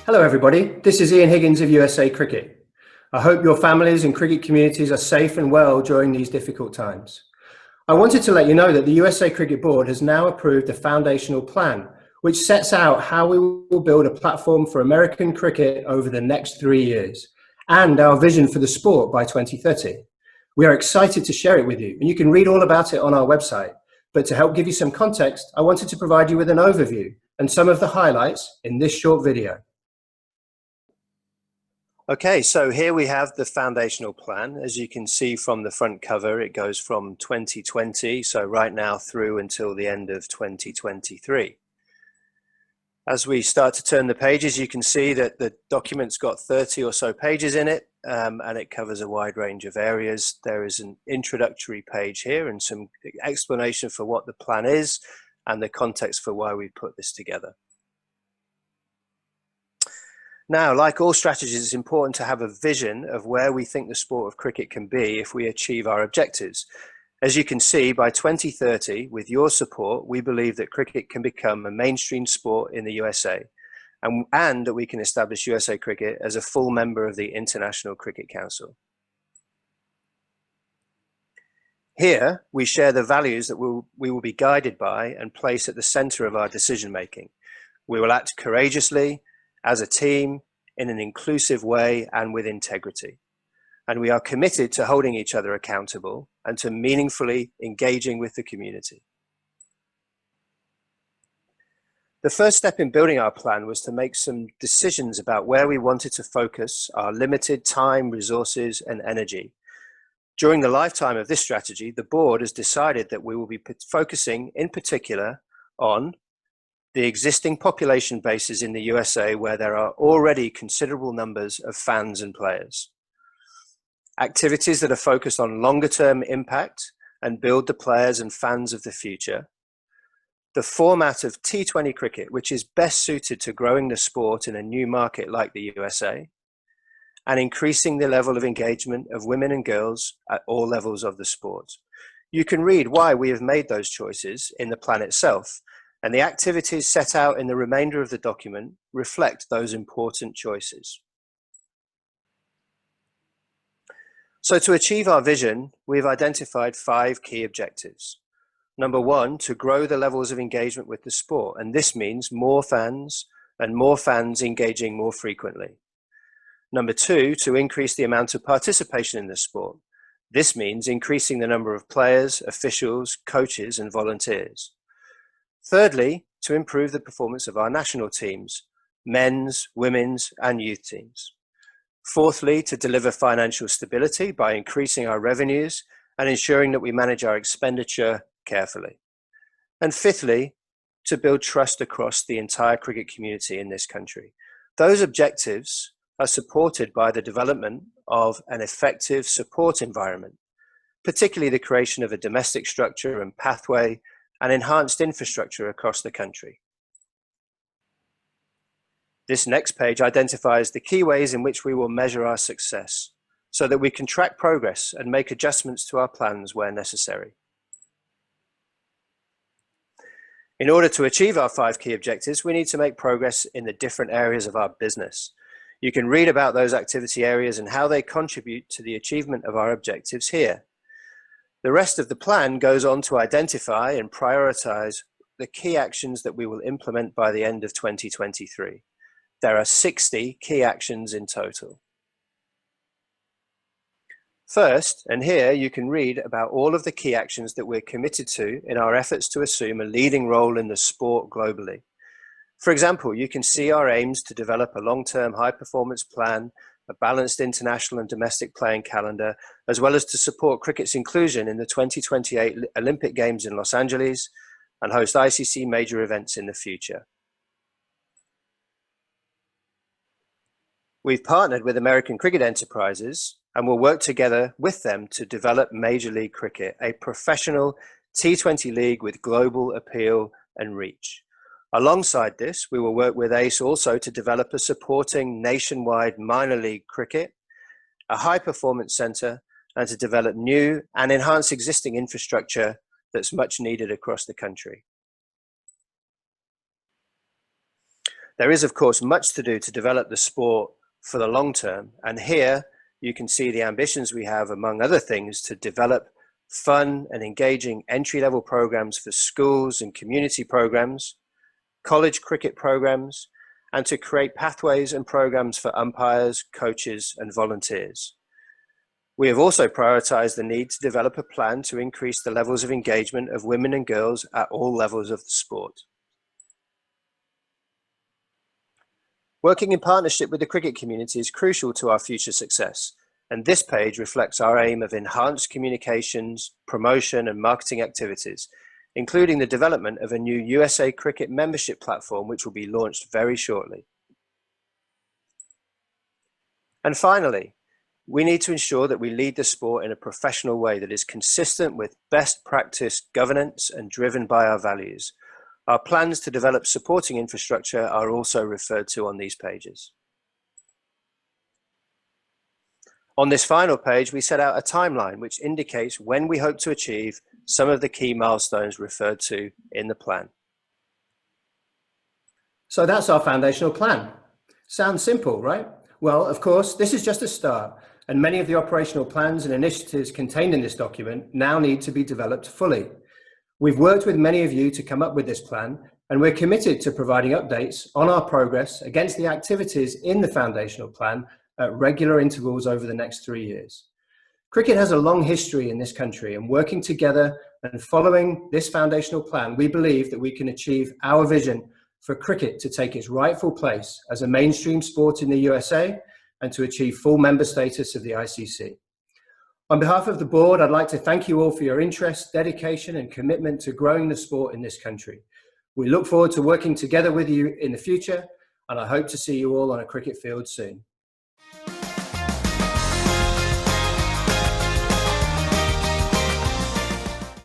Hello everybody, this is Iain Higgins of USA Cricket. I hope your families and cricket communities are safe and well during these difficult times. I wanted to let you know that the USA Cricket Board has now approved a foundational plan which sets out how we will build a platform for American cricket over the next 3 years and our vision for the sport by 2030. We are excited to share it with you and you can read all about it on our website. But to help give you some context, I wanted to provide you with an overview and some of the highlights in this short video. Okay, so here we have the foundational plan. As you can see from the front cover, it goes from 2020, so right now through until the end of 2023. As we start to turn the pages, you can see that the document's got 30 or so pages in it, and it covers a wide range of areas. There is an introductory page here and some explanation for what the plan is and the context for why we put this together. Now, like all strategies, it's important to have a vision of where we think the sport of cricket can be if we achieve our objectives. As you can see, by 2030, with your support, we believe that cricket can become a mainstream sport in the USA and that we can establish USA Cricket as a full member of the International Cricket Council. Here, we share the values that we will be guided by and place at the center of our decision making. We will act courageously, as a team, in an inclusive way and with integrity. And we are committed to holding each other accountable and to meaningfully engaging with the community. The first step in building our plan was to make some decisions about where we wanted to focus our limited time, resources, and energy. During the lifetime of this strategy, the board has decided that we will be focusing in particular on the existing population bases in the USA where there are already considerable numbers of fans and players. Activities that are focused on longer term impact and build the players and fans of the future. The format of T20 cricket, which is best suited to growing the sport in a new market like the USA, and increasing the level of engagement of women and girls at all levels of the sport. You can read why we have made those choices in the plan itself, and the activities set out in the remainder of the document reflect those important choices. So to achieve our vision, we've identified 5 key objectives. Number 1, to grow the levels of engagement with the sport, and this means more fans and more fans engaging more frequently. Number 2, to increase the amount of participation in the sport. This means increasing the number of players, officials, coaches, and volunteers. Thirdly, to improve the performance of our national teams, men's, women's, and youth teams. Fourthly, to deliver financial stability by increasing our revenues and ensuring that we manage our expenditure carefully. And fifthly, to build trust across the entire cricket community in this country. Those objectives are supported by the development of an effective support environment, particularly the creation of a domestic structure and pathway and enhanced infrastructure across the country. This next page identifies the key ways in which we will measure our success so that we can track progress and make adjustments to our plans where necessary. In order to achieve our 5 key objectives, we need to make progress in the different areas of our business. You can read about those activity areas and how they contribute to the achievement of our objectives here. The rest of the plan goes on to identify and prioritize the key actions that we will implement by the end of 2023. There are 60 key actions in total. First, and here you can read about all of the key actions that we're committed to in our efforts to assume a leading role in the sport globally. For example, you can see our aims to develop a long-term high-performance plan, a balanced international and domestic playing calendar, as well as to support cricket's inclusion in the 2028 Olympic Games in Los Angeles and host ICC major events in the future. We've partnered with American Cricket Enterprises and will work together with them to develop Major League Cricket, a professional T20 league with global appeal and reach. Alongside this, we will work with ACE also to develop a supporting nationwide minor league cricket, a high performance centre, and to develop new and enhance existing infrastructure that's much needed across the country. There is, of course, much to do to develop the sport for the long term. And here you can see the ambitions we have, among other things, to develop fun and engaging entry-level programs for schools and community programs, college cricket programs, and to create pathways and programs for umpires, coaches, and volunteers. We have also prioritized the need to develop a plan to increase the levels of engagement of women and girls at all levels of the sport. Working in partnership with the cricket community is crucial to our future success, and this page reflects our aim of enhanced communications, promotion, and marketing activities, including the development of a new USA Cricket membership platform, which will be launched very shortly. And finally, we need to ensure that we lead the sport in a professional way that is consistent with best practice governance and driven by our values. Our plans to develop supporting infrastructure are also referred to on these pages. On this final page, we set out a timeline which indicates when we hope to achieve some of the key milestones referred to in the plan. So that's our foundational plan. Sounds simple, right? Well, of course, this is just a start, and many of the operational plans and initiatives contained in this document now need to be developed fully. We've worked with many of you to come up with this plan, and we're committed to providing updates on our progress against the activities in the foundational plan at regular intervals over the next 3 years. Cricket has a long history in this country, and working together and following this foundational plan, we believe that we can achieve our vision for cricket to take its rightful place as a mainstream sport in the USA and to achieve full member status of the ICC. On behalf of the board, I'd like to thank you all for your interest, dedication, and commitment to growing the sport in this country. We look forward to working together with you in the future, and I hope to see you all on a cricket field soon.